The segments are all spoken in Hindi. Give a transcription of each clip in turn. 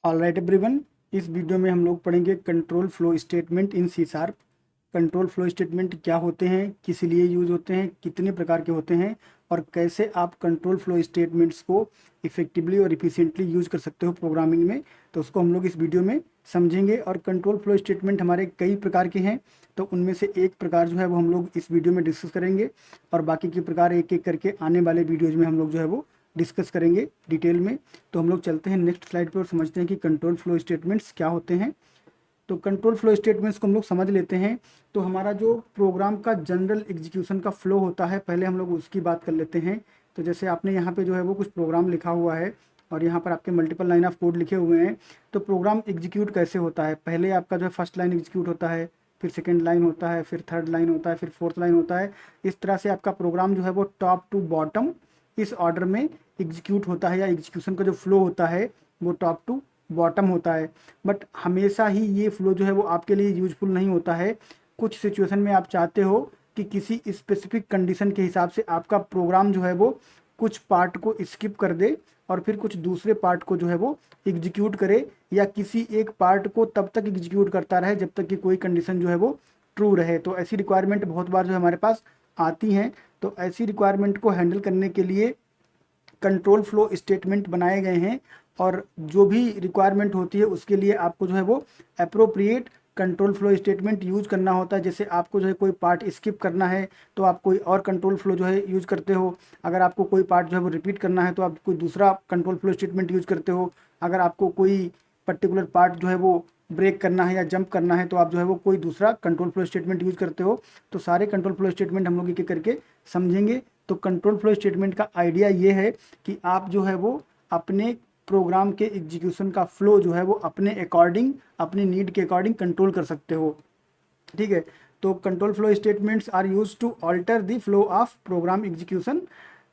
ऑलराइट एवरीवन, इस वीडियो में हम लोग पढ़ेंगे control flow statement in C sharp. Control flow statement क्या होते हैं, किस लिए यूज होते हैं, कितने प्रकार के होते हैं और कैसे आप कंट्रोल फ्लो स्टेटमेंट्स को इफेक्टिवली और इफिशिएंटली यूज कर सकते हो प्रोग्रामिंग में। तो उसको हम लोग इस वीडियो में समझेंगे। और कंट्रोल फ्लो स्टेटमेंट हमारे कई प्रकार के हैं, तो उनमें से एक प्रकार जो है वो हम लोग इस वीडियो में डिस्कस करेंगे और बाकी के प्रकार एक एक करके आने वाले वीडियोज़ में हम लोग जो है वो डिस्कस करेंगे डिटेल में। तो हम लोग चलते हैं नेक्स्ट स्लाइड पे और समझते हैं कि कंट्रोल फ्लो स्टेटमेंट्स क्या होते हैं। तो कंट्रोल फ्लो स्टेटमेंट्स को हम लोग समझ लेते हैं। तो हमारा जो प्रोग्राम का जनरल एग्जीक्यूशन का फ्लो होता है, पहले हम लोग उसकी बात कर लेते हैं। तो जैसे आपने यहाँ पे जो है वो कुछ प्रोग्राम लिखा हुआ है और यहाँ पर आपके मल्टीपल लाइन ऑफ कोड लिखे हुए हैं। तो प्रोग्राम एग्जीक्यूट कैसे होता है, पहले आपका जो है फर्स्ट लाइन एग्जीक्यूट होता है, फिर सेकेंड लाइन होता है, फिर थर्ड लाइन होता है, फिर फोर्थ लाइन होता है। इस तरह से आपका प्रोग्राम जो है वो टॉप टू बॉटम इस ऑर्डर में एग्जीक्यूट होता है, या एग्जीक्यूशन का जो फ्लो होता है वो टॉप टू बॉटम होता है। बट हमेशा ही ये फ्लो जो है वो आपके लिए यूजफुल नहीं होता है। कुछ सिचुएशन में आप चाहते हो कि किसी स्पेसिफिक कंडीशन के हिसाब से आपका प्रोग्राम जो है वो कुछ पार्ट को स्किप कर दे और फिर कुछ दूसरे पार्ट को जो है वो एग्जीक्यूट करे, या किसी एक पार्ट को तब तक एग्जीक्यूट करता रहे जब तक कि कोई कंडीशन जो है वो ट्रू रहे। तो ऐसी रिक्वायरमेंट बहुत बार जो हमारे पास आती हैं। तो ऐसी रिक्वायरमेंट को हैंडल करने के लिए कंट्रोल फ्लो स्टेटमेंट बनाए गए हैं, और जो भी रिक्वायरमेंट होती है उसके लिए आपको जो है वो appropriate control flow statement use करना होता है। जैसे आपको जो है कोई पार्ट स्किप करना है तो आप कोई और कंट्रोल फ्लो जो है यूज करते हो। अगर आपको कोई पार्ट जो है वो रिपीट करना है तो आप कोई दूसरा कंट्रोल फ्लो स्टेटमेंट यूज करते हो। अगर आपको कोई पर्टिकुलर पार्ट जो है वो ब्रेक करना है या जंप करना है तो आप जो है वो कोई दूसरा कंट्रोल फ्लो स्टेटमेंट यूज करते हो। तो सारे कंट्रोल फ्लो स्टेटमेंट हम लोग एक एक करके समझेंगे। तो कंट्रोल फ्लो स्टेटमेंट का आइडिया ये है कि आप जो है वो अपने प्रोग्राम के एग्जीक्यूशन का फ्लो जो है वो अपने अकॉर्डिंग, अपनी नीड के अकॉर्डिंग कंट्रोल कर सकते हो। ठीक है। तो control flow statements are use to alter the flow of program execution.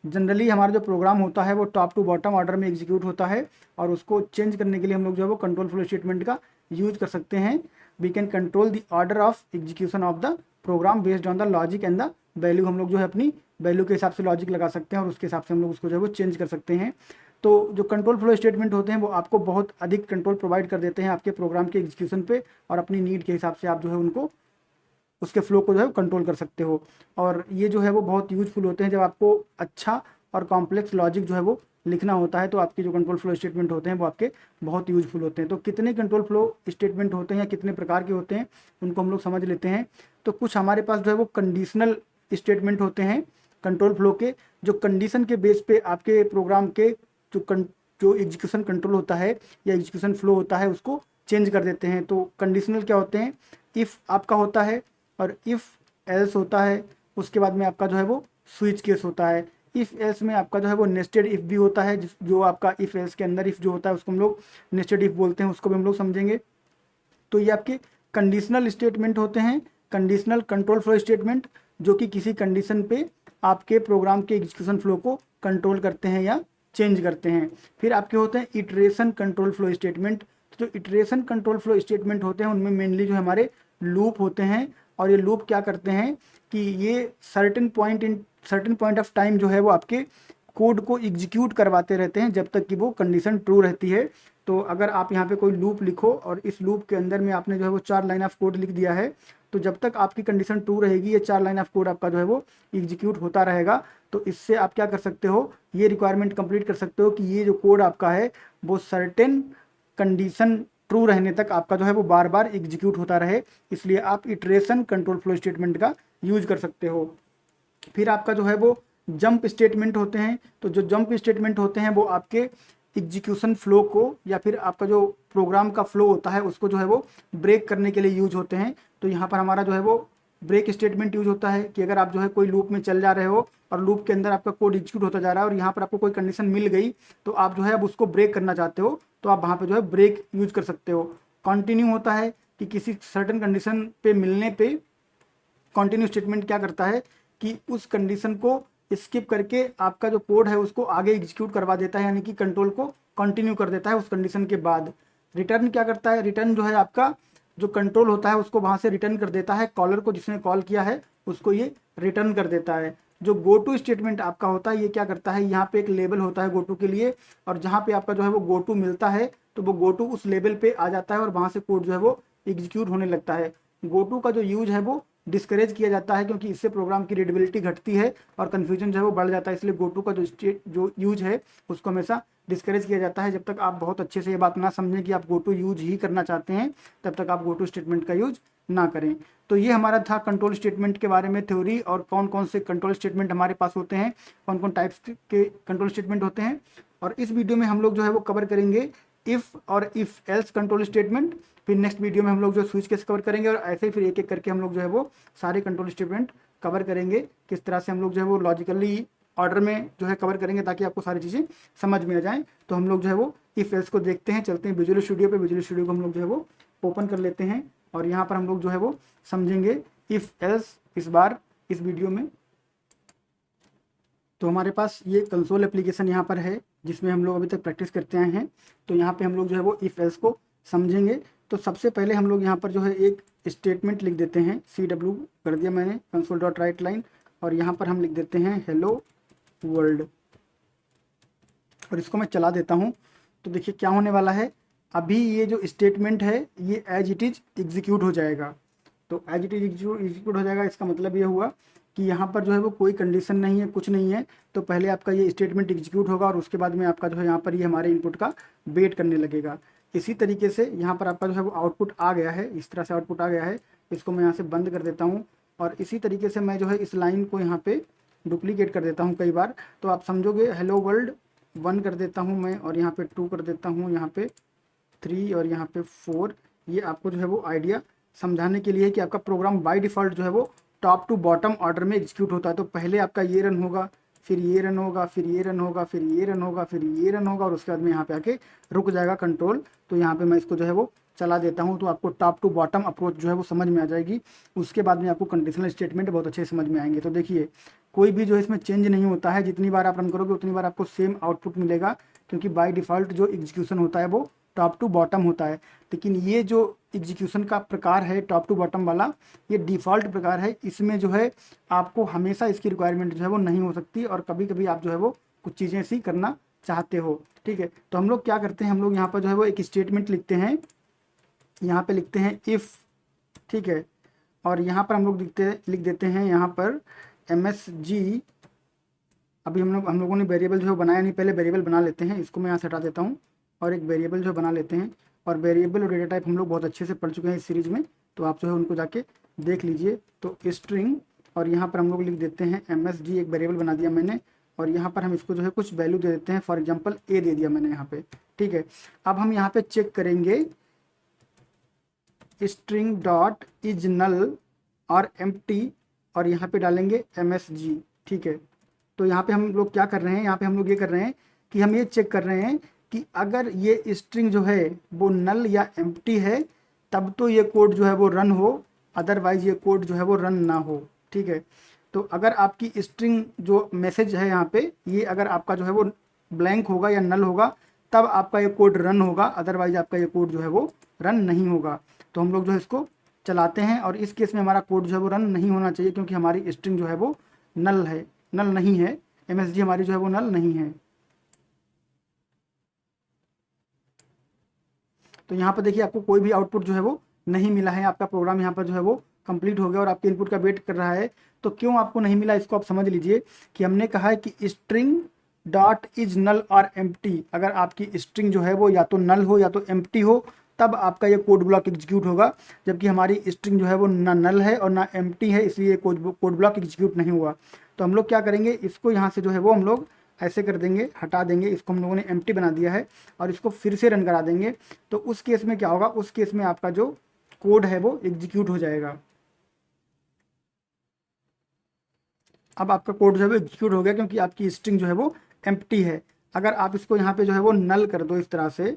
Generally हमारा जो प्रोग्राम होता है वो टॉप टू बॉटम ऑर्डर में एग्जीक्यूट होता है, और उसको चेंज करने के लिए हम लोग जो है वो कंट्रोल फ्लो स्टेटमेंट का यूज कर सकते हैं। We can control the order of execution of the program based on the logic and the value. हम लोग जो है अपनी वैल्यू के हिसाब से लॉजिक लगा सकते हैं और उसके हिसाब से हम लोग उसको जो है वो चेंज कर सकते हैं। तो जो कंट्रोल फ्लो स्टेटमेंट होते हैं वो आपको बहुत अधिक कंट्रोल प्रोवाइड कर देते हैं आपके प्रोग्राम के एग्जीक्यूशन पे, और अपनी नीड के हिसाब से आप जो है उनको, उसके फ्लो को जो है कंट्रोल कर सकते हो। और ये जो है वो बहुत यूजफुल होते हैं जब आपको अच्छा और कॉम्प्लेक्स लॉजिक जो है वो लिखना होता है। तो आपके जो कंट्रोल फ्लो स्टेटमेंट होते हैं वो आपके बहुत यूजफुल होते हैं। तो कितने कंट्रोल फ्लो स्टेटमेंट होते हैं या कितने प्रकार के होते हैं उनको हम लोग समझ लेते हैं। तो कुछ हमारे पास जो है वो कंडीशनल स्टेटमेंट होते हैं कंट्रोल फ्लो के, जो कंडीशन के बेस पे आपके प्रोग्राम के जो एग्जीक्यूशन कंट्रोल होता है या एग्जीक्यूशन फ्लो होता है उसको चेंज कर देते हैं। तो कंडीशनल क्या होते हैं, इफ़ आपका होता है और इफ़ एल्स होता है, उसके बाद में आपका जो है वो स्विच केस होता है। इफ़ एल्स में आपका जो है वो नेस्टेड इफ़ भी होता है, जो आपका इफ़ एल्स के अंदर इफ़ जो होता है उसको हम लोग नेस्टेड इफ़ बोलते हैं, उसको भी हम लोग समझेंगे। तो ये आपके कंडीशनल स्टेटमेंट होते हैं, कंडीशनल कंट्रोल फ्लो स्टेटमेंट, जो कि किसी कंडीशन पे आपके प्रोग्राम के एग्जीक्यूशन फ्लो को कंट्रोल करते हैं या चेंज करते हैं। फिर आपके होते हैं इटरेशन कंट्रोल फ्लो स्टेटमेंट। तो इटरेशन कंट्रोल फ्लो स्टेटमेंट होते हैं उनमें मेनली जो हमारे लूप होते हैं, और ये लूप क्या करते हैं कि ये सर्टेन पॉइंट ऑफ टाइम जो है वो आपके कोड को एग्जीक्यूट करवाते रहते हैं जब तक कि वो कंडीशन ट्रू रहती है। तो अगर आप यहाँ पे कोई लूप लिखो और इस लूप के अंदर में आपने जो है वो 4 लाइन ऑफ कोड लिख दिया है, तो जब तक आपकी कंडीशन ट्रू रहेगी ये 4 लाइन ऑफ कोड आपका जो है वो एग्जीक्यूट होता रहेगा। तो इससे आप क्या कर सकते हो, ये रिक्वायरमेंट कंप्लीट कर सकते हो कि ये जो कोड आपका है वो सर्टेन कंडीशन ट्रू रहने तक आपका जो है वो बार बार एग्जीक्यूट होता रहे। इसलिए आप इटरेशन कंट्रोल फ्लो स्टेटमेंट का यूज कर सकते हो। फिर आपका जो है वो जंप स्टेटमेंट होते हैं। तो जो जंप स्टेटमेंट होते हैं वो आपके एग्जीक्यूशन फ्लो को, या फिर आपका जो प्रोग्राम का फ्लो होता है उसको जो है वो ब्रेक करने के लिए यूज होते हैं। तो यहाँ पर हमारा जो है वो ब्रेक स्टेटमेंट यूज होता है कि अगर आप जो है कोई लूप में चल जा रहे हो और लूप के अंदर आपका कोड एग्जीक्यूट होता जा रहा है और यहाँ पर आपको कोई कंडीशन मिल गई, तो आप जो है अब उसको ब्रेक करना चाहते हो तो आप वहाँ पे जो है ब्रेक यूज कर सकते हो। कंटिन्यू होता है कि किसी सर्टेन कंडीशन पे मिलने पे कंटिन्यू स्टेटमेंट क्या करता है कि उस कंडीशन को स्किप करके आपका जो कोड है उसको आगे एग्जीक्यूट करवा देता है, यानी कि कंट्रोल को कंटिन्यू कर देता है उस कंडीशन के बाद। रिटर्न क्या करता है, रिटर्न जो है आपका जो कंट्रोल होता है उसको वहाँ से रिटर्न कर देता है, कॉलर को जिसने कॉल किया है उसको ये रिटर्न कर देता है। जो गो टू स्टेटमेंट आपका होता है ये क्या करता है, यहाँ पे एक लेबल होता है गो टू के लिए, और जहाँ पे आपका जो है वो गो टू मिलता है तो वो गो टू उस लेवल पे आ जाता है और वहाँ से कोड जो है वो एग्जीक्यूट होने लगता है। गो टू का जो यूज है वो डिस्करेज किया जाता है क्योंकि इससे प्रोग्राम की रीडेबिलिटी घटती है और कन्फ्यूजन जो है वो बढ़ जाता है, इसलिए गो टू का जो यूज है उसको हमेशा डिस्करेज किया जाता है। जब तक आप बहुत अच्छे से ये बात ना समझें कि आप गो टू यूज ही करना चाहते हैं तब तक आप गो टू स्टेटमेंट का यूज ना करें। तो ये हमारा था कंट्रोल स्टेटमेंट के बारे में थ्योरी, और कौन कौन से कंट्रोल स्टेटमेंट हमारे पास होते हैं, कौन कौन टाइप्स के कंट्रोल स्टेटमेंट होते हैं। और इस वीडियो में हम लोग जो है वो कवर करेंगे इफ़ और इफ़ एल्स कंट्रोल स्टेटमेंट। फिर नेक्स्ट वीडियो में हम लोग जो स्विच केस कवर करेंगे, और ऐसे ही फिर एक एक करके हम लोग जो है वो सारे कंट्रोल स्टेटमेंट कवर करेंगे। किस तरह से हम लोग जो है वो लॉजिकली ऑर्डर में जो है कवर करेंगे ताकि आपको सारी चीज़ें समझ में आ जाएं। तो हम लोग जो है वो इफ़ एल्स को देखते हैं, चलते हैं विजुअल स्टूडियो पे। विजुअल स्टूडियो को हम लोग जो है वो ओपन कर लेते हैं और यहाँ पर हम लोग जो है वो समझेंगे इफ़ एल्स इस बार इस वीडियो में। तो हमारे पास ये कंसोल एप्लीकेशन यहाँ पर है जिसमें हम लोग अभी तक प्रैक्टिस करते आए हैं। तो यहाँ पे हम लोग जो है वो इफ़ एल्स को समझेंगे। तो सबसे पहले हम लोग यहाँ पर जो है एक स्टेटमेंट लिख देते हैं, CW कर दिया मैंने कंसोल डॉट राइट लाइन, और यहाँ पर हम लिख देते हैं हेलो वर्ल्ड, और इसको मैं चला देता हूँ। तो देखिए क्या होने वाला है, अभी ये जो स्टेटमेंट है ये एज इट इज़ एग्जीक्यूट हो जाएगा। तो एज इट इज एग्जीक्यूट हो जाएगा, इसका मतलब ये हुआ कि यहाँ पर जो है वो कोई कंडीशन नहीं है, कुछ नहीं है। तो पहले आपका ये स्टेटमेंट एग्जीक्यूट होगा और उसके बाद में आपका जो है यहाँ पर ये हमारे इनपुट का वेट करने लगेगा। इसी तरीके से यहाँ पर आपका जो है वो आउटपुट आ गया है, इस तरह से आउटपुट आ गया है। इसको मैं यहाँ से बंद कर देता हूँ और इसी तरीके से मैं जो है इस लाइन को यहाँ पे डुप्लीकेट कर देता हूँ कई बार। तो आप समझोगे हेलो वर्ल्ड 1 कर देता हूँ मैं, और यहाँ पे 2 कर देता हूँ, यहाँ पे 3 और यहाँ पे 4। ये आपको जो है वो आइडिया समझाने के लिए कि आपका प्रोग्राम बाय डिफ़ॉल्ट जो है वो टॉप टू बॉटम ऑर्डर में एग्जीक्यूट होता है। तो पहले आपका ये रन होगा, फिर ये रन होगा, फिर ये रन होगा, फिर ये रन होगा, फिर ये रन होगा, और उसके बाद में यहाँ पे आके रुक जाएगा कंट्रोल। तो यहाँ पे मैं इसको जो है वो चला देता हूँ, तो आपको टॉप टू बॉटम अप्रोच जो है वो समझ में आ जाएगी। उसके बाद में आपको कंडीशनल स्टेटमेंट बहुत अच्छे से समझ में आएंगे। तो देखिए कोई भी जो है इसमें चेंज नहीं होता है, जितनी बार आप रन करोगे उतनी बार आपको सेम आउटपुट मिलेगा, क्योंकि बाय डिफ़ॉल्ट जो एग्जीक्यूशन होता है वो टॉप टू बॉटम होता है। लेकिन ये जो एग्जीक्यूशन का प्रकार है टॉप टू बॉटम वाला, ये डिफ़ॉल्ट प्रकार है। इसमें जो है आपको हमेशा इसकी रिक्वायरमेंट जो है वो नहीं हो सकती, और कभी कभी आप जो है वो कुछ चीज़ें ऐसी करना चाहते हो। ठीक है, तो हम लोग क्या करते हैं, हम लोग यहाँ पर जो है वो एक स्टेटमेंट लिखते हैं, यहाँ पे लिखते हैं इफ़, ठीक है, और यहाँ पर हम लोग लिख देते हैं यहाँ पर MSG। अभी हम लोगों ने वेरिएबल जो है बनाया नहीं, पहले वेरिएबल बना लेते हैं। इसको मैं यहाँ से हटा देता हूँ और एक वेरिएबल जो बना लेते हैं। और वेरिएबल और डेटा टाइप हम लोग बहुत अच्छे से पढ़ चुके हैं इस सीरीज़ में, तो आप जो है उनको जाके देख लीजिए। तो स्ट्रिंग, और यहाँ पर हम लोग लिख देते हैं MSG, एक वेरिएबल बना दिया मैंने, और यहाँ पर हम इसको जो है कुछ वैल्यू दे देते हैं। फॉर एग्जाम्पल A दे दिया मैंने यहाँ पे, ठीक है। अब हम यहाँ पे चेक करेंगे स्ट्रिंग डॉट इज नल और एम्प्टी, और यहाँ पे डालेंगे MSG, ठीक है। तो यहाँ पे हम लोग क्या कर रहे हैं, यहाँ पे हम लोग ये कर रहे हैं कि हम ये चेक कर रहे हैं कि अगर ये स्ट्रिंग जो है वो नल या एम्प्टी है तब तो ये कोड जो है वो रन हो, अदरवाइज ये कोड जो है वो रन ना हो, ठीक है। तो अगर आपकी स्ट्रिंग जो मैसेज है यहाँ पे, ये अगर आपका जो है वो ब्लैंक होगा या नल होगा तब आपका ये कोड रन होगा, अदरवाइज आपका ये कोड जो है वो रन नहीं होगा। तो हम लोग जो है इसको चलाते हैं, और इस केस में हमारा कोड जो है वो रन नहीं होना चाहिए क्योंकि हमारी स्ट्रिंग जो है वो नल है, नल नहीं है। MSG हमारी जो है वो नल नहीं है। तो यहाँ पर देखिए आपको कोई भी आउटपुट जो है वो नहीं मिला है, आपका प्रोग्राम यहाँ पर जो है वो कंप्लीट हो गया और आपके इनपुट का वेट कर रहा है। तो क्यों आपको नहीं मिला इसको आप समझ लीजिए कि हमने कहा है कि स्ट्रिंग डॉट इज नल और एम्प्टी। अगर आपकी स्ट्रिंग जो है वो या तो नल हो या तो एम्प्टी हो तब आपका ये कोड ब्लॉक एग्जीक्यूट होगा, जबकि हमारी स्ट्रिंग जो है वो ना नल है और ना एम्प्टी है, इसलिए कोड ब्लॉक एग्जीक्यूट नहीं हुआ। तो हम लोग क्या करेंगे, इसको यहाँ से जो है वो हम लोग ऐसे कर देंगे, हटा देंगे, इसको हम लोगों ने एम्प्टी बना दिया है और इसको फिर से रन करा देंगे। तो उस केस में क्या होगा, उस केस में आपका जो कोड है वो एग्जीक्यूट हो जाएगा। अब आपका कोड जो है वो एग्जीक्यूट हो गया क्योंकि आपकी स्ट्रिंग जो है वो एम्प्टी है। अगर आप इसको यहाँ पे जो है वो नल कर दो इस तरह से,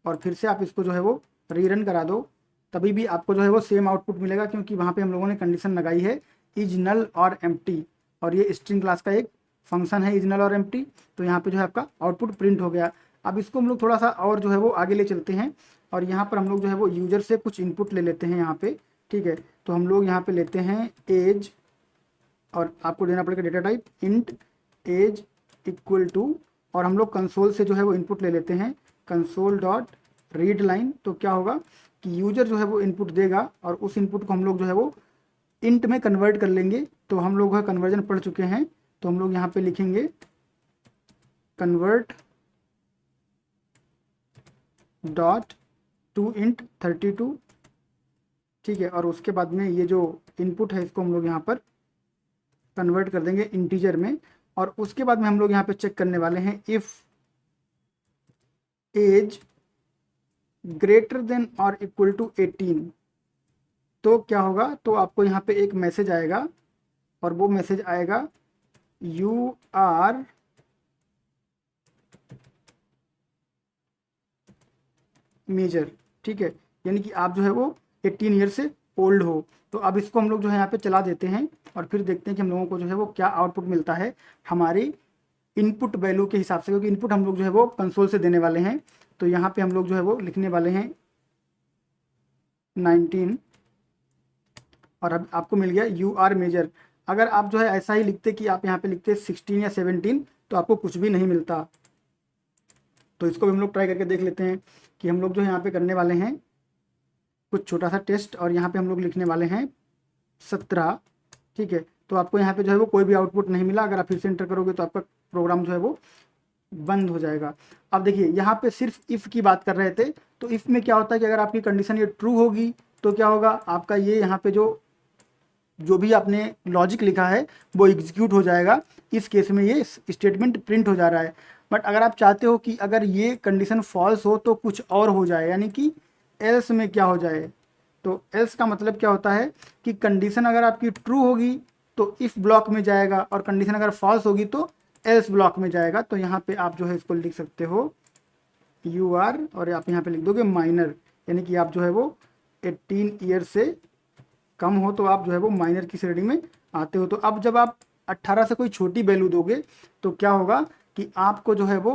और फिर से आप इसको जो है वो रीरन करा दो, तभी भी आपको जो है वो सेम आउटपुट मिलेगा, क्योंकि वहाँ पे हम लोगों ने कंडीशन लगाई है इज नल और एम्प्टी, और ये स्ट्रिंग क्लास का एक फंक्शन है इज नल और एम्प्टी। तो यहाँ पे जो है आपका आउटपुट प्रिंट हो गया। अब इसको हम लोग थोड़ा सा और जो है वो आगे ले चलते हैं, और यहाँ पर हम लोग जो है वो यूजर से कुछ इनपुट ले लेते हैं यहाँ पे, ठीक है। तो हम लोग यहाँ पे लेते हैं एज और आपको देना पड़ेगा data type int as equal to, और हम लोग कंसोल से जो है वो इनपुट ले लेते हैं कंसोल डॉट रीड लाइन। तो क्या होगा कि यूजर जो है वो इनपुट देगा और उस इनपुट को हम लोग जो है वो इंट में कन्वर्ट कर लेंगे। तो हम लोग कन्वर्जन पढ़ चुके हैं, तो हम लोग यहाँ पे लिखेंगे कन्वर्ट डॉट टू इंट 32, ठीक है। और उसके बाद में ये जो इनपुट है इसको हम लोग यहाँ पर कन्वर्ट कर देंगे इंटीजर में, और उसके बाद में हम लोग यहाँ पे चेक करने वाले हैं इफ़ एज ग्रेटर देन और इक्वल टू 18। तो क्या होगा, तो आपको यहाँ पे एक मैसेज आएगा और वो मैसेज आएगा यू आर मेजर, ठीक है, यानी कि आप जो है वो 18 ईयर से ओल्ड हो। तो अब इसको हम लोग जो है यहाँ पे चला देते हैं और फिर देखते हैं कि हम लोगों को जो है वो क्या आउटपुट मिलता है हमारी इनपुट वैल्यू के हिसाब से, क्योंकि इनपुट हम लोग जो है वो कंसोल से देने वाले हैं। तो यहाँ पे हम लोग जो है वो लिखने वाले हैं 19 और अब आपको मिल गया यू आर मेजर। अगर आप जो है ऐसा ही लिखते कि आप यहाँ पे लिखते 16 या 17 तो आपको कुछ भी नहीं मिलता। तो इसको भी हम लोग ट्राई करके देख लेते हैं कि हम लोग जो है यहाँ पे करने वाले हैं कुछ छोटा सा टेस्ट, और यहाँ पे हम लोग लिखने वाले हैं 17, ठीक है। तो आपको यहाँ पे जो है वो कोई भी आउटपुट नहीं मिला। अगर आप फिर से एंटर करोगे तो आपका प्रोग्राम जो है वो बंद हो जाएगा। अब देखिए यहाँ पे सिर्फ इफ़ की बात कर रहे थे, तो इफ़ में क्या होता है कि अगर आपकी कंडीशन ये ट्रू होगी तो क्या होगा, आपका ये यहाँ पे जो भी आपने लॉजिक लिखा है वो एग्जीक्यूट हो जाएगा। इस केस में ये स्टेटमेंट प्रिंट हो जा रहा है। बट अगर आप चाहते हो कि अगर ये कंडीशन फॉल्स हो तो कुछ और हो जाए, यानी कि एल्स में क्या हो जाए, तो एल्स का मतलब क्या होता है कि कंडीशन अगर आपकी ट्रू होगी तो इफ़ ब्लॉक में जाएगा और कंडीशन अगर फॉल्स होगी तो एल्स ब्लॉक में जाएगा। तो यहाँ पे आप जो है इसको लिख सकते हो यू आर, और आप यहाँ पे लिख दोगे माइनर, यानी कि आप जो है वो 18 ईयर से कम हो तो आप जो है वो माइनर की श्रेणी में आते हो। तो अब जब आप 18 से कोई छोटी वैल्यू दोगे तो क्या होगा कि आपको जो है वो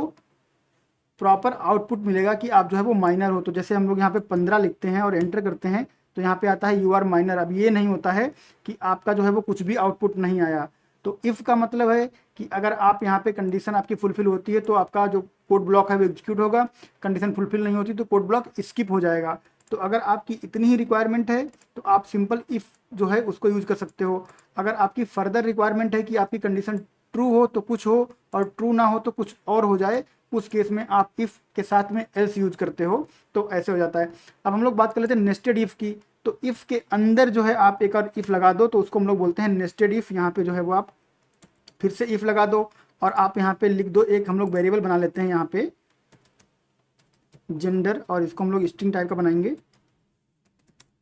प्रॉपर आउटपुट मिलेगा कि आप जो है वो माइनर हो। तो जैसे हम लोग यहाँ पे 15 लिखते हैं और एंटर करते हैं तो यहाँ पे आता है यू आर माइनर। अब ये नहीं होता है कि आपका जो है वो कुछ भी आउटपुट नहीं आया। तो इफ़ का मतलब है कि अगर आप यहाँ पे कंडीशन आपकी फुलफिल होती है तो आपका जो कोड ब्लॉक है वो एग्जीक्यूट होगा, कंडीशन फुलफिल नहीं होती तो कोड ब्लॉक स्किप हो जाएगा। तो अगर आपकी इतनी ही रिक्वायरमेंट है तो आप सिंपल इफ़ जो है उसको यूज़ कर सकते हो। अगर आपकी फर्दर रिक्वायरमेंट है कि आपकी कंडीशन ट्रू हो तो कुछ हो और ट्रू ना हो तो कुछ और हो जाए, उस केस में आप इफ़ के साथ में एल्स यूज करते हो, तो ऐसे हो जाता है। अब हम लोग बात कर लेते हैं नेस्टेड इफ़ की। तो इफ़ के अंदर जो है आप एक और इफ़ लगा दो तो उसको हम लोग बोलते हैं नेस्टेड इफ़। यहाँ पे जो है वो आप फिर से इफ़ लगा दो और आप यहाँ पे लिख दो, एक हम लोग वेरिएबल बना लेते हैं यहाँ पे जेंडर, और इसको हम लोग स्ट्रिंग टाइप का बनाएंगे,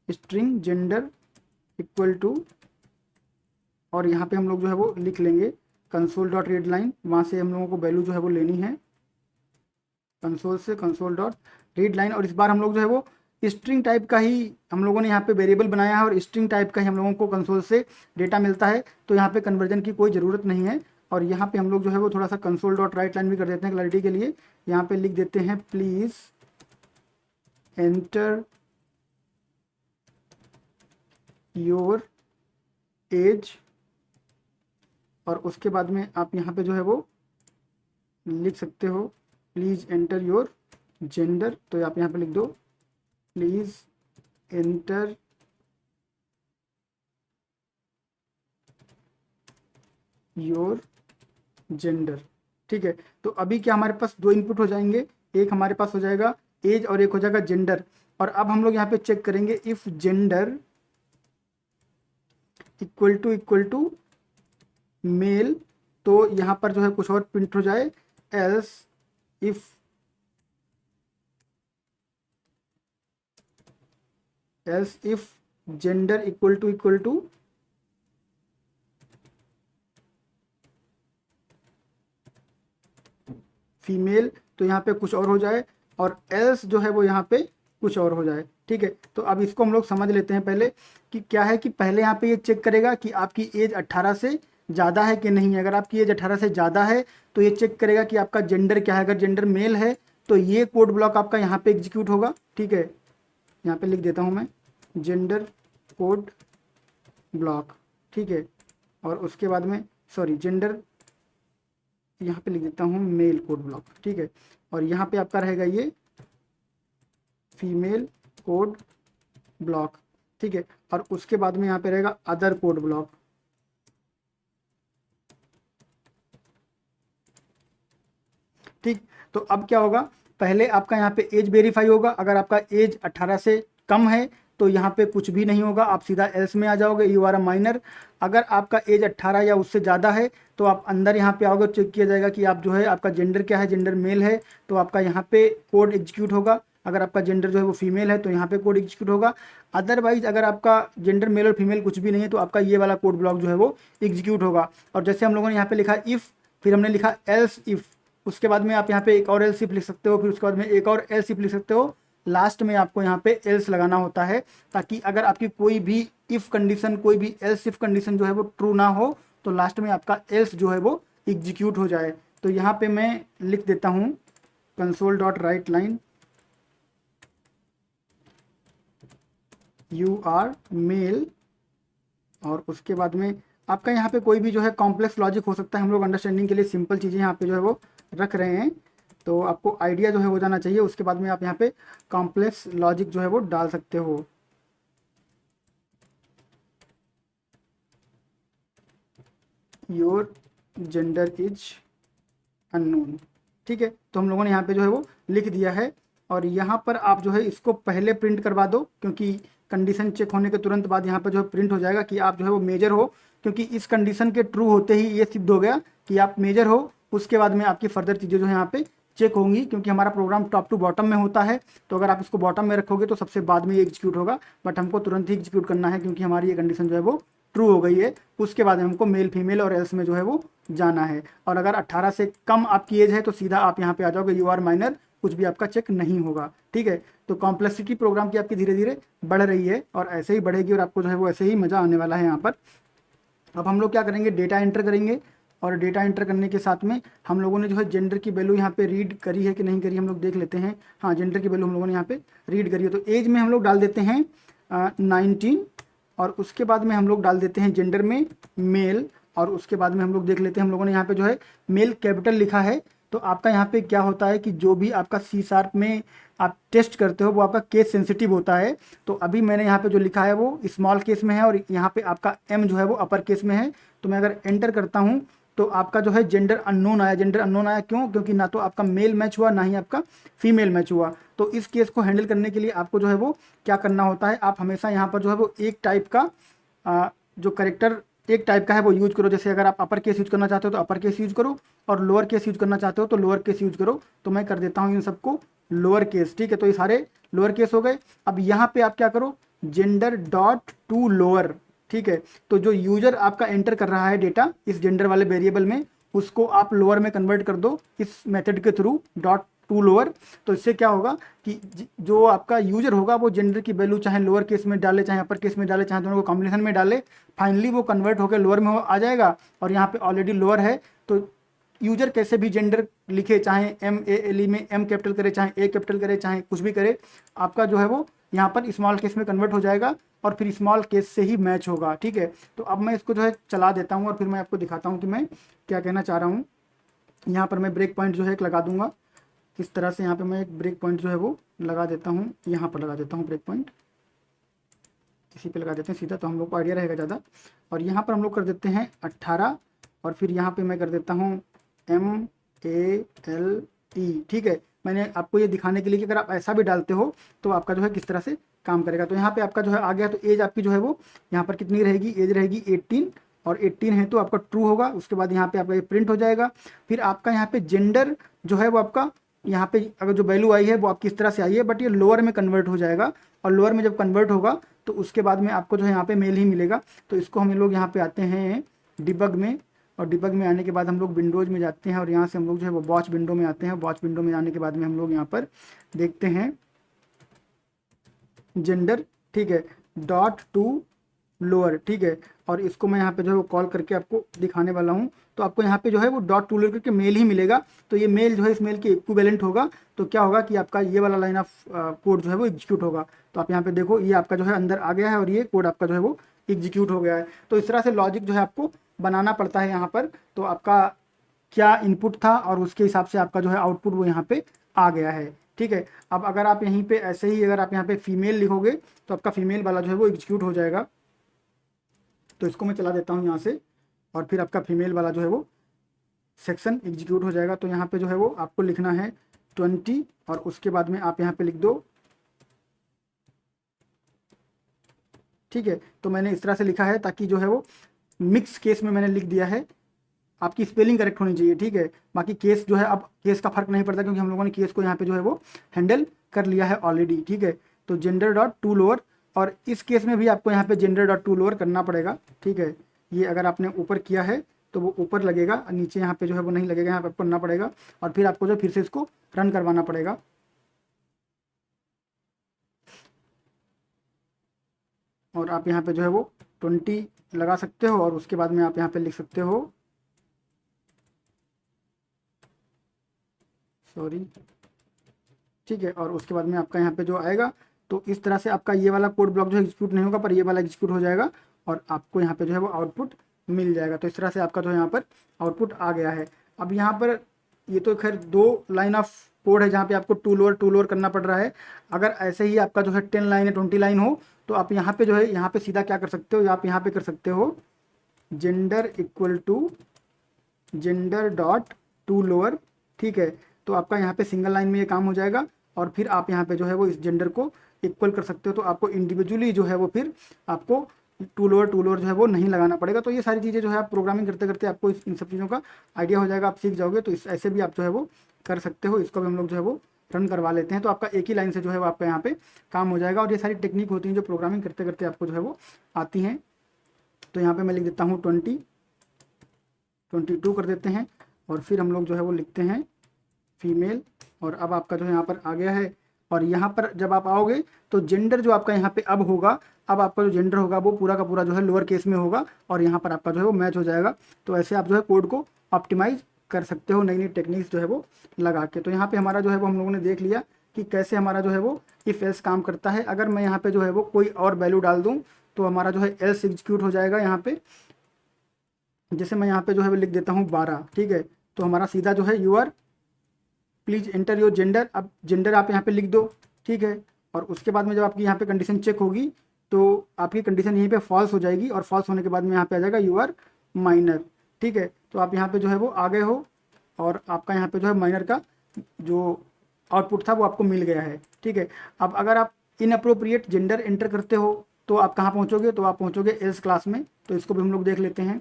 स्ट्रिंग जेंडर इक्वल टू, और यहाँ पे हम लोग जो है वो लिख लेंगे कंसोल डॉट रीड लाइन। वहाँ से हम लोगों को वैल्यू जो है वो लेनी है कंसोल से, कंसोल डॉट रीड लाइन। और इस बार हम लोग जो है वो स्ट्रिंग टाइप का ही हम लोगों ने यहाँ पे वेरिएबल बनाया है और स्ट्रिंग टाइप का ही हम लोगों को कंसोल से डेटा मिलता है। तो यहाँ पे कन्वर्जन की कोई ज़रूरत नहीं है। और यहाँ पे हम लोग जो है वो थोड़ा सा कंसोल डॉट राइट लाइन भी कर देते हैं क्लैरिटी के लिए। यहाँ पे लिख देते हैं प्लीज़ एंटर योर एज, और उसके बाद में आप यहाँ पे जो है वो लिख सकते हो प्लीज़ एंटर योर जेंडर। तो आप यहाँ पे लिख दो प्लीज़ एंटर योर जेंडर, ठीक है। तो अभी क्या हमारे पास दो इनपुट हो जाएंगे, एक हमारे पास हो जाएगा एज और एक हो जाएगा जेंडर। और अब हम लोग यहाँ पे चेक करेंगे if gender equal to male, तो यहाँ पर जो है कुछ और प्रिंट हो जाए, else if gender equal to female, तो यहाँ पे कुछ और हो जाए, और एल्स जो है वो यहाँ पे कुछ और हो जाए, ठीक है। तो अब इसको हम लोग समझ लेते हैं पहले कि क्या है कि पहले यहाँ पे ये चेक करेगा कि आपकी एज 18 से ज़्यादा है कि नहीं है। अगर आपकी एज 18 से ज़्यादा है तो ये चेक करेगा कि आपका जेंडर क्या है। अगर जेंडर मेल है तो ये कोड ब्लॉक आपका यहाँ पे एग्जीक्यूट होगा, ठीक है। यहाँ पे लिख देता हूँ मैं जेंडर कोड ब्लॉक, ठीक है। और उसके बाद में सॉरी जेंडर यहाँ पे लिख देता हूँ मेल कोड ब्लॉक, ठीक है। और यहाँ पे आपका रहेगा ये फीमेल कोड ब्लॉक, ठीक है। और उसके बाद में यहाँ पे रहेगा अदर कोड ब्लॉक, ठीक। तो अब क्या होगा, पहले आपका यहाँ पे एज वेरीफाई होगा। अगर आपका एज 18 से कम है तो यहाँ पे कुछ भी नहीं होगा, आप सीधा एल्स में आ जाओगे, यू आर अ माइनर। अगर आपका एज 18 या उससे ज़्यादा है तो आप अंदर यहाँ पे आओगे, चेक किया जाएगा कि आप जो है आपका जेंडर क्या है, जेंडर मेल है तो आपका यहाँ पे कोड एग्जीक्यूट होगा। अगर आपका जेंडर जो है वो फीमेल है तो यहाँ पे कोड एग्जीक्यूट होगा। अदरवाइज अगर आपका जेंडर मेल और फीमेल कुछ भी नहीं है तो आपका ये वाला कोड ब्लॉक जो है वो एग्जीक्यूट होगा। और जैसे हम लोगों ने यहाँ पे लिखा इफ़, फिर हमने लिखा एल्स इफ़, उसके बाद में आप यहाँ पे एक और एल्स इफ लिख सकते हो, फिर उसके बाद में एक और एल्स इफ लिख सकते हो। लास्ट में आपको यहाँ पे एल्स लगाना होता है, ताकि अगर आपकी कोई भी इफ कंडीशन, कोई भी एल्स इफ कंडीशन जो है वो ट्रू ना हो तो लास्ट में आपका एल्स जो है वो एग्जीक्यूट हो जाए। तो यहाँ पे मैं लिख देता हूँ console dot write line you are male, और उसके बाद में आपका यहाँ पे कोई भी जो है कॉम्प्लेक्स लॉजिक हो सकता है, हम लोग अंडरस्टैंडिंग के लिए सिंपल चीज़ें यहाँ पे जो है वो रख रहे हैं, तो आपको आइडिया जो है हो जाना चाहिए। उसके बाद में आप यहाँ पे कॉम्प्लेक्स लॉजिक जो है वो डाल सकते हो। योर जेंडर इज अननोन, ठीक है। तो हम लोगों ने यहाँ पे जो है वो लिख दिया है। और यहाँ पर आप जो है इसको पहले प्रिंट करवा दो, क्योंकि कंडीशन चेक होने के तुरंत बाद यहाँ पर जो है प्रिंट हो जाएगा कि आप जो है वो मेजर हो, क्योंकि इस कंडीशन के ट्रू होते ही ये सिद्ध हो गया कि आप मेजर हो। उसके बाद में आपकी फर्दर चीज़ें जो है यहाँ पे चेक होंगी, क्योंकि हमारा प्रोग्राम टॉप टू बॉटम में होता है, तो अगर आप इसको बॉटम में रखोगे तो सबसे बाद में ये एग्जीक्यूट होगा, बट हमको तुरंत ही एग्जीक्यूट करना है क्योंकि हमारी ये कंडीशन जो है वो ट्रू हो गई है। उसके बाद हमको मेल फीमेल और एल्स में जो है वो जाना है। और अगर 18 से कम आपकी एज है तो सीधा आप यहाँ पे आ जाओगे, यू आर माइनर, कुछ भी आपका चेक नहीं होगा, ठीक है। तो कॉम्प्लेक्सिटी प्रोग्राम की आपकी धीरे धीरे बढ़ रही है और ऐसे ही बढ़ेगी और आपको जो है वो ऐसे ही मज़ा आने वाला है यहाँ पर। अब हम लोग क्या करेंगे, डेटा एंटर करेंगे, और डेटा एंटर करने के साथ में हम लोगों ने जो है जेंडर की वैल्यू यहाँ पे रीड करी है कि नहीं करी, हम लोग देख लेते हैं। हाँ, जेंडर की वैल्यू हम लोगों ने यहाँ पे रीड करी है। तो एज में हम लोग डाल देते हैं 19, और उसके बाद में हम लोग डाल देते हैं जेंडर में मेल, और उसके बाद में हम लोग देख लेते हैं, हम लोगों ने यहाँ पे जो है मेल कैपिटल लिखा है। तो आपका यहाँ पे क्या होता है कि जो भी आपका C# में आप टेस्ट करते हो वो आपका केस सेंसिटिव होता है। तो अभी मैंने यहाँ पे जो लिखा है वो स्मॉल केस में है और यहाँ पे आपका M जो है वो अपर केस में है। तो मैं अगर एंटर करता हूँ तो आपका जो है जेंडर अननोन आया। जेंडर अननोन आया क्यों? क्योंकि ना तो आपका मेल मैच हुआ, ना ही आपका फीमेल मैच हुआ। तो इस केस को हैंडल करने के लिए आपको जो है वो क्या करना होता है, आप हमेशा यहाँ पर जो है वो एक टाइप का जो करेक्टर एक टाइप का है वो यूज करो। जैसे अगर आप अपर केस यूज करना चाहते हो तो अपर केस यूज करो, और लोअर केस यूज करना चाहते हो तो लोअर केस यूज करो। तो मैं कर देता हूँ इन सबको लोअर केस, ठीक है। तो ये सारे लोअर केस हो गए। अब यहाँ पे आप क्या करो, जेंडर डॉट टू लोअर, ठीक है। तो जो यूजर आपका एंटर कर रहा है डेटा इस जेंडर वाले वेरिएबल में, उसको आप लोअर में कन्वर्ट कर दो इस मेथड के थ्रू, डॉट टू लोअर। तो इससे क्या होगा कि जो आपका यूजर होगा वो जेंडर की वैल्यू चाहे लोअर केस में डाले, चाहे अपर केस में डाले, चाहे दोनों को कॉम्बिनेशन में डाले, फाइनली वो कन्वर्ट होकर लोअर में आ जाएगा। और यहाँ पे ऑलरेडी लोअर है, तो यूजर कैसे भी जेंडर लिखे, चाहे MALE में M कैपिटल करे, चाहे A कैपिटल करे, चाहे कुछ भी करे, आपका जो है वो यहाँ पर स्मॉल केस में कन्वर्ट हो जाएगा और फिर स्मॉल केस से ही मैच होगा, ठीक है। तो अब मैं इसको जो है चला देता हूँ और फिर मैं आपको दिखाता हूँ कि मैं क्या कहना चाह रहा हूँ। यहाँ पर मैं ब्रेक पॉइंट जो है एक लगा दूंगा इस तरह से। यहाँ पे मैं एक ब्रेक पॉइंट जो है वो लगा देता हूँ, यहाँ पर लगा देता हूँ ब्रेक पॉइंट, इसी पे लगा देते हैं सीधा, तो हम लोग को आइडिया रहेगा ज़्यादा। और यहाँ पर हम लोग कर देते हैं 18, और फिर यहाँ पे मैं कर देता हूँ MALE, ठीक है। मैंने आपको ये दिखाने के लिए कि अगर आप ऐसा भी डालते हो तो आपका जो है किस तरह से काम करेगा। तो यहाँ पे आपका जो है आ गया। तो एज आपकी जो है वो यहाँ पर कितनी रहेगी, एज रहेगी 18, और 18 है तो आपका ट्रू होगा। उसके बाद यहाँ पे आपका ये प्रिंट हो जाएगा। फिर आपका यहाँ पे जेंडर जो है वो आपका यहाँ पे अगर जो वैल्यू आई है वो आपकी इस तरह से आई है, बट ये लोअर में कन्वर्ट हो जाएगा, और लोअर में जब कन्वर्ट होगा तो उसके बाद में आपको जो है यहाँ पे मेल ही मिलेगा। तो इसको हम लोग यहाँ पे आते हैं डिबग में, और डिबग में आने के बाद हम लोग विंडोज़ में जाते हैं और यहाँ से हम लोग जो है वो वॉच विंडो में आते हैं। वॉच विंडो में आने के बाद में हम लोग यहाँ पर देखते हैं जेंडर, ठीक है, डॉट टू लोअर, ठीक है। और इसको मैं यहाँ पे जो है वो कॉल करके आपको दिखाने वाला हूँ। तो आपको यहाँ पे जो है वो डॉट टू लोअर करके मेल ही मिलेगा। तो ये मेल जो है इस मेल के इक्विवेलेंट होगा। तो क्या होगा कि आपका ये वाला लाइन ऑफ कोड जो है वो एग्जीक्यूट होगा। तो आप यहाँ पे देखो ये आपका जो है अंदर आ गया है और ये कोड आपका जो है वो एग्जीक्यूट हो गया है। तो इस तरह से लॉजिक जो है आपको बनाना पड़ता है यहाँ पर। तो आपका क्या इनपुट था और उसके हिसाब से आपका जो है आउटपुट वो यहाँ पे आ गया है। ठीक है, अब अगर आप यहीं पे ऐसे ही अगर आप यहाँ पे फीमेल लिखोगे तो आपका फीमेल वाला जो है वो एग्जीक्यूट हो जाएगा। तो इसको मैं चला देता हूँ यहाँ से, और फिर आपका फीमेल वाला जो है वो सेक्शन एग्जीक्यूट हो जाएगा। तो यहाँ पे जो है वो आपको लिखना है 20 और उसके बाद में आप यहाँ पे लिख दो। ठीक है, तो मैंने इस तरह से लिखा है ताकि जो है वो मिक्स केस में मैंने लिख दिया है। आपकी स्पेलिंग करेक्ट होनी चाहिए। ठीक है, बाकी केस जो है अब केस का फर्क नहीं पड़ता क्योंकि हम लोगों ने केस को यहाँ पे जो है वो हैंडल कर लिया है ऑलरेडी। ठीक है, तो जेंडर डॉट टू लोअर, और इस केस में भी आपको यहाँ पे जेंडर डॉट टू लोअर करना पड़ेगा। ठीक है, ये अगर आपने ऊपर किया है तो वो ऊपर लगेगा, नीचे यहाँ पे जो है वो नहीं लगेगा, यहाँ पे करना पड़ेगा और फिर आपको जो फिर से इसको रन करवाना पड़ेगा। और आप यहाँ पे जो है वो 20 लगा सकते हो और उसके बाद में आप यहाँ पे लिख सकते हो, सॉरी। ठीक है, और उसके बाद में आपका यहाँ पे जो आएगा तो इस तरह से आपका ये वाला कोड ब्लॉक जो है एग्जीक्यूट नहीं होगा, पर ये वाला एग्जीक्यूट हो जाएगा और आपको यहाँ पे जो है वो आउटपुट मिल जाएगा। तो इस तरह से आपका जो है यहाँ पर आउटपुट आ गया है। अब यहाँ पर ये तो खैर 2 लाइन ऑफ कोड है जहाँ पे आपको टू लोअर करना पड़ रहा है। अगर ऐसे ही आपका जो है 10 लाइन या 20 लाइन हो तो आप यहाँ पे जो है यहाँ पे सीधा क्या कर सकते हो, आप यहाँ पे कर सकते हो gender equal to gender dot to lower. ठीक है, तो आपका यहाँ पे सिंगल लाइन में ये काम हो जाएगा और फिर आप यहाँ पे जो है वो इस जेंडर को इक्वल कर सकते हो। तो आपको इंडिविजुअली जो है वो फिर आपको टू लोअर जो है वो नहीं लगाना पड़ेगा। तो ये सारी चीज़ें जो है आप प्रोग्रामिंग करते करते आपको इन सब चीज़ों का आइडिया हो जाएगा, आप सीख जाओगे। तो इस ऐसे भी आप जो है वो कर सकते हो। इसको भी हम लोग जो है वो रन करवा लेते हैं तो आपका एक ही लाइन से जो है वो आपका यहाँ पे काम हो जाएगा। और ये सारी टेक्निक होती हैं जो प्रोग्रामिंग करते करते आपको जो है वो आती हैं। तो यहाँ पे मैं लिख देता हूँ 22 कर देते हैं और फिर हम लोग जो है वो लिखते हैं फीमेल। और अब आपका जो है यहाँ पर आ गया है। और यहाँ पर जब आप आओगे तो जेंडर जो आपका यहाँ पे अब होगा, अब आपका जो जेंडर होगा वो पूरा का पूरा जो है लोअर केस में होगा और यहाँ पर आपका जो है वो मैच हो जाएगा। तो ऐसे आप जो है कोड को ऑप्टिमाइज कर सकते हो नई नई टेक्निक्स जो है वो लगा के। तो यहाँ पे हमारा जो है वो हम लोगों ने देख लिया कि कैसे हमारा जो है वो इफ एल्स काम करता है। अगर मैं यहाँ पे जो है वो कोई और वैल्यू डाल दूँ तो हमारा जो है एल्स एग्जीक्यूट हो जाएगा। यहाँ पे जैसे मैं यहाँ पे जो है वो लिख देता हूँ 12। ठीक है, तो हमारा सीधा जो है your please enter your gender. अब जेंडर आप यहाँ पे लिख दो। ठीक है, और उसके बाद में जब आपकी यहाँ पे कंडीशन चेक होगी तो आपकी कंडीशन यहीं पे फॉल्स हो जाएगी और फॉल्स होने के बाद में यहाँ पे आ जाएगा यू आर माइनर। ठीक है, तो आप यहाँ पे जो है वो आ गए हो और आपका यहाँ पे जो है माइनर का जो आउटपुट था वो आपको मिल गया है। ठीक है, अब अगर आप इनअप्रोप्रिएट जेंडर एंटर करते हो तो आप कहाँ पहुँचोगे, तो आप पहुँचोगे एल्स क्लास में। तो इसको भी हम लोग देख लेते हैं।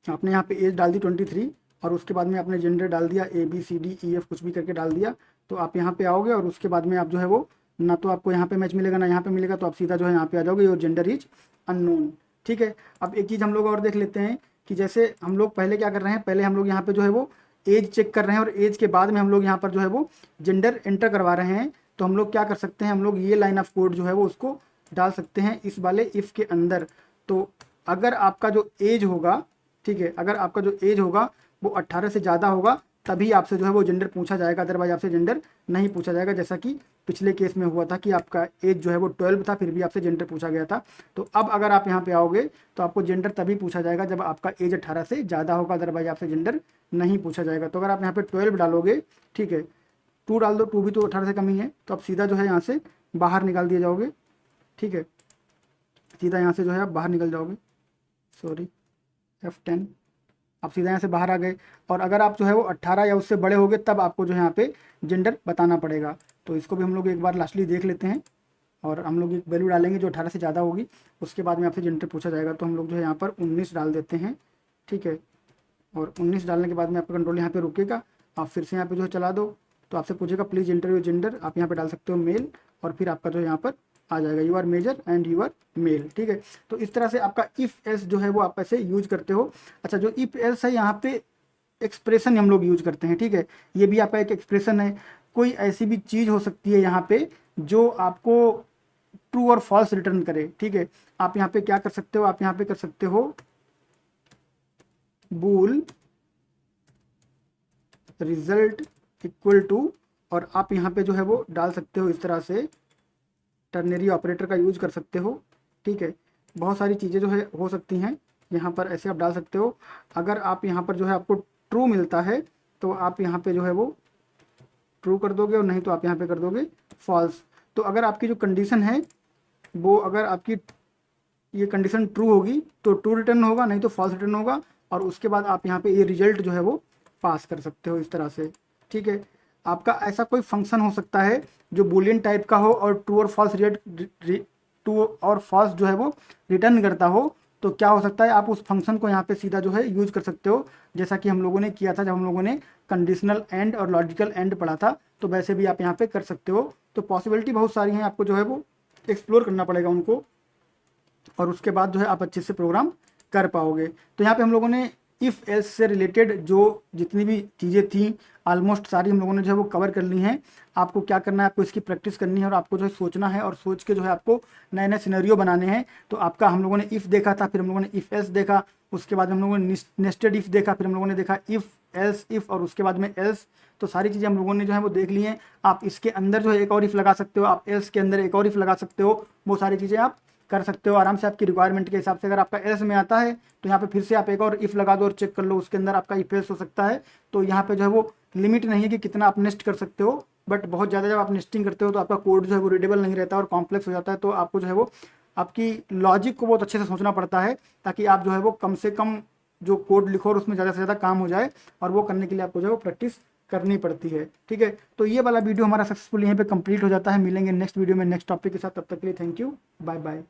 आपने यहाँ पे एज डाल दी 23 और उसके बाद में आपने जेंडर डाल दिया ABCDEF कुछ भी करके डाल दिया। तो आप यहाँ पे आओगे और उसके बाद में आप जो है वो ना तो आपको यहाँ पे मैच मिलेगा ना यहाँ पे मिलेगा, तो आप सीधा जो है यहाँ पे आ जाओगे और जेंडर इज अननोन। ठीक है, अब एक चीज़ हम लोग और देख लेते हैं कि जैसे हम लोग पहले क्या कर रहे हैं, पहले हम लोग यहाँ पे जो है वो एज चेक कर रहे हैं और एज के बाद में हम लोग यहाँ पर जो है वो जेंडर एंटर करवा रहे हैं। तो हम लोग क्या कर सकते हैं, हम लोग ये लाइन ऑफ कोड जो है वो उसको डाल सकते हैं इस वाले इफ़ के अंदर। तो अगर आपका जो एज होगा, ठीक है, अगर आपका जो एज होगा वो 18 से ज़्यादा होगा तभी आपसे जो है वो जेंडर पूछा जाएगा, अदरवाइज आपसे जेंडर नहीं पूछा जाएगा। जैसा कि पिछले केस में हुआ था कि आपका एज जो है वो 12 था फिर भी आपसे जेंडर पूछा गया था। तो अब अगर आप यहाँ पे आओगे तो आपको जेंडर तभी पूछा जाएगा जब आपका एज 18 से ज़्यादा होगा, अदरवाइज आपसे जेंडर नहीं पूछा जाएगा। तो अगर आप यहाँ पे 12 डालोगे, ठीक है, 2 डाल दो, 2 भी तो 18 से कम ही है, तो आप सीधा जो है यहाँ से बाहर निकाल दिए जाओगे। ठीक है, सीधा यहाँ से जो है आप बाहर निकल जाओगे, सॉरी F10, आप सीधा यहाँ से बाहर आ गए। और अगर आप जो है वो 18 या उससे बड़े हो गए तब आपको जो है यहाँ पे जेंडर बताना पड़ेगा। तो इसको भी हम लोग एक बार लास्टली देख लेते हैं और हम लोग एक वैल्यू डालेंगे जो 18 से ज़्यादा होगी, उसके बाद में आपसे जेंडर पूछा जाएगा। तो हम लोग जो है यहाँ पर 19 डाल देते हैं। ठीक है, और 19 डालने के बाद में आपका कंट्रोल यहाँ पे रुकेगा, आप फिर से यहाँ पे जो है चला दो तो आपसे पूछेगा प्लीज़ एंटर योर जेंडर। आप यहाँ पे डाल सकते हो मेल और फिर आपका जो है यहाँ पर आ जाएगा you are major and you are male. ठीक है, तो इस तरह से आपका इफ़ एल्स जो है वो आप ऐसे यूज करते हो। अच्छा, जो इफ एल्स है यहाँ पे एक्सप्रेशन हम लोग यूज करते हैं। ठीक है, ये भी आपका एक एक्सप्रेशन है। कोई ऐसी भी चीज़ हो सकती है यहाँ पे जो आपको ट्रू और फॉल्स रिटर्न करे। ठीक है, आप यहाँ पे क्या कर सकते हो, आप यहाँ पे कर सकते हो बूल रिजल्ट इक्वल टू, और आप यहाँ पे जो है वो डाल सकते हो इस तरह से टर्नरी ऑपरेटर का यूज कर सकते हो। ठीक है, बहुत सारी चीज़ें जो है हो सकती हैं यहाँ पर, ऐसे आप डाल सकते हो। अगर आप यहाँ पर जो है आपको ट्रू मिलता है तो आप यहाँ पे जो है वो ट्रू कर दोगे, और नहीं तो आप यहाँ पे कर दोगे फॉल्स। तो अगर आपकी जो कंडीशन है वो, अगर आपकी ये कंडीशन ट्रू होगी तो ट्रू रिटर्न होगा, नहीं तो फॉल्स रिटर्न होगा, और उसके बाद आप यहाँ पे ये रिजल्ट जो है वो पास कर सकते हो इस तरह से। ठीक है, आपका ऐसा कोई फंक्शन हो सकता है जो बूलियन टाइप का हो और ट्रू और फॉल्स ट्रू और फॉल्स जो है वो रिटर्न करता हो। तो क्या हो सकता है, आप उस फंक्शन को यहाँ पे सीधा जो है यूज कर सकते हो, जैसा कि हम लोगों ने किया था जब हम लोगों ने कंडीशनल एंड और लॉजिकल एंड पढ़ा था। तो वैसे भी आप यहाँ पे कर सकते हो। तो पॉसिबिलिटी बहुत सारी हैं, आपको जो है वो एक्सप्लोर करना पड़ेगा उनको, और उसके बाद जो है आप अच्छे से प्रोग्राम कर पाओगे। तो यहाँ पे हम लोगों ने इफ़ एल्स से रिलेटेड जो जितनी भी चीज़ें थी ऑलमोस्ट सारी हम लोगों ने जो है वो कवर कर ली हैं। आपको क्या करना है, आपको इसकी प्रैक्टिस करनी है, और आपको जो है सोचना है, और सोच के जो है आपको नए नए सिनेरियो बनाने हैं। तो आपका हम लोगों ने इफ़ देखा था, फिर हम लोगों ने इफ़ एल्स देखा, उसके बाद हम लोगों ने नेस्टेड इफ़ देखा, फिर हम लोगों ने देखा इफ़ एल्स इफ़, और उसके बाद में एल्स। तो सारी चीज़ें हम लोगों ने जो है वो देख ली हैं। आप इसके अंदर जो है एक और इफ़ लगा सकते हो, आप एल्स के अंदर एक और इफ़ लगा सकते हो। वो सारी चीज़ें आप कर सकते हो आराम से आपकी रिक्वायरमेंट के हिसाब से। अगर आपका एल्स में आता है तो यहाँ पे फिर से आप एक और इफ़ लगा दो और चेक कर लो, उसके अंदर आपका इफ एल्स हो सकता है। तो यहाँ पे जो है वो लिमिट नहीं है कि कितना आप नेस्ट कर सकते हो, बट बहुत ज़्यादा जब आप नेस्टिंग करते हो तो आपका कोड जो है वो रीडेबल नहीं रहता और कॉम्प्लेक्स हो जाता है। तो आपको जो है वो आपकी लॉजिक को बहुत अच्छे से सोचना पड़ता है, ताकि आप जो है वो कम से कम जो कोड लिखो और उसमें ज़्यादा से ज़्यादा काम हो जाए, और वो करने के लिए आपको जो है वो प्रैक्टिस करनी पड़ती है। ठीक है, तो ये वाला वीडियो हमारा सक्सेसफुल यहीं पे कंप्लीट हो जाता है। मिलेंगे नेक्स्ट वीडियो में नेक्स्ट टॉपिक के साथ, तब तक के लिए थैंक यू, बाय बाय।